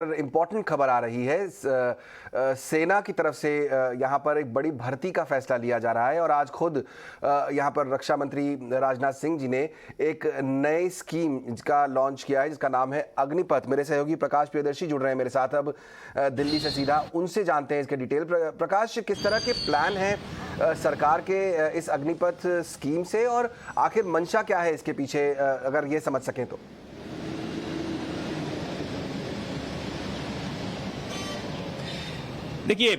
Important खबर आ रही है। सेना की तरफ से यहाँ पर एक बड़ी भर्ती का फैसला लिया जा रहा है और आज खुद यहाँ पर रक्षा मंत्री राजनाथ सिंह जी ने एक नई स्कीम का लॉन्च किया है जिसका नाम है अग्निपथ। मेरे सहयोगी प्रकाश प्रियदर्शी जुड़ रहे हैं मेरे साथ अब दिल्ली से सीधा, उनसे जानते हैं इसके डिटेल। प्रकाश, किस तरह के प्लान हैं सरकार के इस अग्निपथ स्कीम से और आखिर मंशा क्या है इसके पीछे, अगर ये समझ सकें तो। देखिए,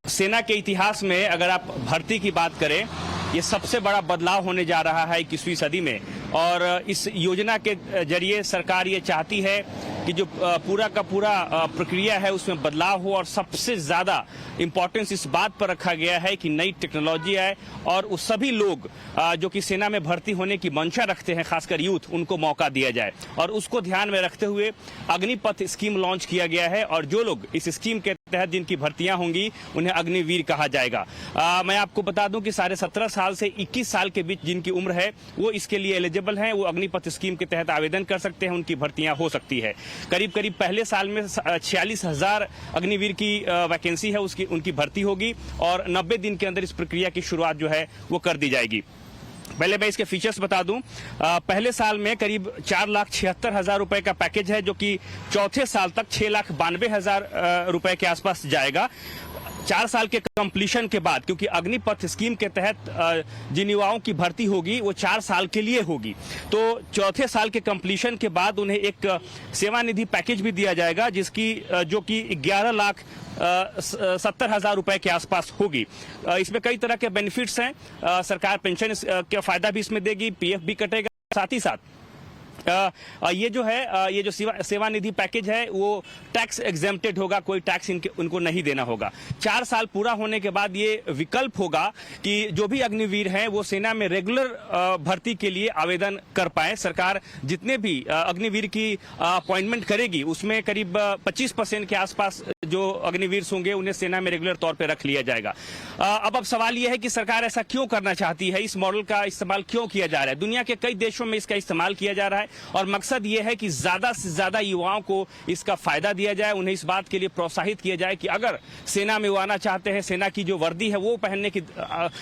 सेना के इतिहास में अगर आप भर्ती की बात करें, ये सबसे बड़ा बदलाव होने जा रहा है 21वीं सदी में। और इस योजना के जरिए सरकार ये चाहती है कि जो पूरा का पूरा प्रक्रिया है उसमें बदलाव हो और सबसे ज्यादा इंपॉर्टेंस इस बात पर रखा गया है कि नई टेक्नोलॉजी आए और उस सभी लोग जो कि सेना में भर्ती होने की मंशा रखते हैं, खासकर यूथ, उनको मौका दिया जाए। और उसको ध्यान में रखते हुए अग्निपथ स्कीम लॉन्च किया गया है और जो लोग इस स्कीम के तहत जिनकी भर्तियां होंगी उन्हें अग्निवीर कहा जाएगा। मैं आपको बता दूं कि 17.5 साल से 21 साल के बीच जिनकी उम्र है वो इसके लिए एलिजिबल हैं, वो अग्निपथ स्कीम के तहत आवेदन कर सकते हैं, उनकी भर्तियां हो सकती है। करीब करीब पहले साल में 46,000 अग्निवीर की वैकेंसी है, उनकी भर्ती होगी और 90 दिन के अंदर इस प्रक्रिया की शुरुआत जो है वो कर दी जाएगी। पहले मैं इसके फीचर्स बता दूं। पहले साल में करीब 4,76,000 रुपए का पैकेज है जो कि चौथे साल तक 6,92,000 रुपए के आसपास जाएगा। 4 साल के कंप्लीशन के बाद, क्योंकि अग्निपथ स्कीम के तहत जिन युवाओं की भर्ती होगी वो 4 साल के लिए होगी, तो चौथे साल के कंप्लीशन के बाद उन्हें एक सेवानिधि पैकेज भी दिया जाएगा जिसकी जो कि 11,70,000 रुपए के आसपास होगी। इसमें कई तरह के बेनिफिट्स हैं। सरकार पेंशन का फायदा भी इसमें देगी, पीएफ भी कटेगा। साथ ही साथ ये जो है, ये जो सेवानिधि पैकेज है वो टैक्स एग्जेम्प्टेड होगा, कोई टैक्स उनको नहीं देना होगा। 4 साल पूरा होने के बाद ये विकल्प होगा कि जो भी अग्निवीर हैं वो सेना में रेगुलर भर्ती के लिए आवेदन कर पाए। सरकार जितने भी अग्निवीर की अपॉइंटमेंट करेगी उसमें करीब 25% के आसपास जो अग्निवीर होंगे उन्हें सेना में रेगुलर तौर पर रख लिया जाएगा। अब सवाल यह है कि सरकार ऐसा क्यों करना चाहती है, इस मॉडल का इस्तेमाल क्यों किया जा रहा है। दुनिया के कई देशों में इसका इस्तेमाल किया जा रहा है और मकसद ये है कि ज्यादा से ज्यादा युवाओं को इसका फायदा दिया जाए, उन्हें इस बात के लिए प्रोत्साहित किया जाए कि अगर सेना में वो आना चाहते हैं, सेना की जो वर्दी है वो पहनने की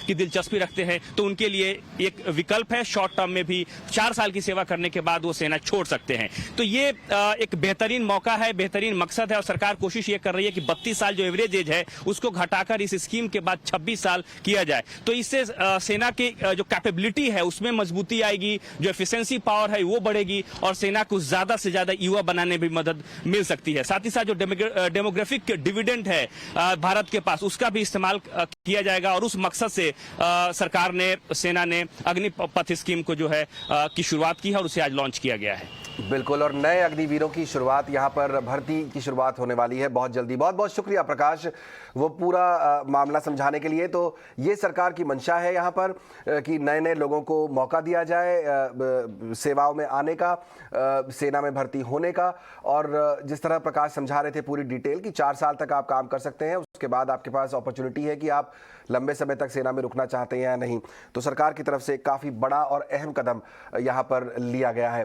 दिलचस्पी रखते हैं, तो उनके लिए एक विकल्प है। शॉर्ट टर्म में भी 4 साल की सेवा करने के बाद वो सेना छोड़ सकते हैं। तो ये एक बेहतरीन मौका है, बेहतरीन मकसद है और सरकार कोशिश ये कर रही है कि 32 साल जो एवरेज एज है उसको घटाकर इस स्कीम के बाद 26 साल किया जाए। तो इससे सेना की जो कैपेबिलिटी है उसमें मजबूती आएगी, जो एफिशिएंसी पावर है वो बढ़ेगी और सेना को ज्यादा से ज्यादा युवा बनाने में भी मदद मिल सकती है। साथ ही साथ जो डेमोग्राफिक डिविडेंड है भारत के पास, उसका भी इस्तेमाल किया जाएगा और उस मकसद से सरकार ने, सेना ने अग्निपथ स्कीम को जो है की शुरुआत की है और उसे आज लॉन्च किया गया है। बिल्कुल, और नए अग्निवीरों की शुरुआत, यहाँ पर भर्ती की शुरुआत होने वाली है बहुत जल्दी। बहुत बहुत शुक्रिया प्रकाश, वो पूरा मामला समझाने के लिए। तो ये सरकार की मंशा है यहाँ पर कि नए नए लोगों को मौका दिया जाए सेवाओं में आने का, सेना में भर्ती होने का। और जिस तरह प्रकाश समझा रहे थे पूरी डिटेल कि 4 साल तक आप काम कर सकते हैं, उसके बाद आपके पास अपॉर्चुनिटी है कि आप लंबे समय तक सेना में रुकना चाहते हैं या नहीं। तो सरकार की तरफ से काफ़ी बड़ा और अहम कदम यहाँ पर लिया गया है।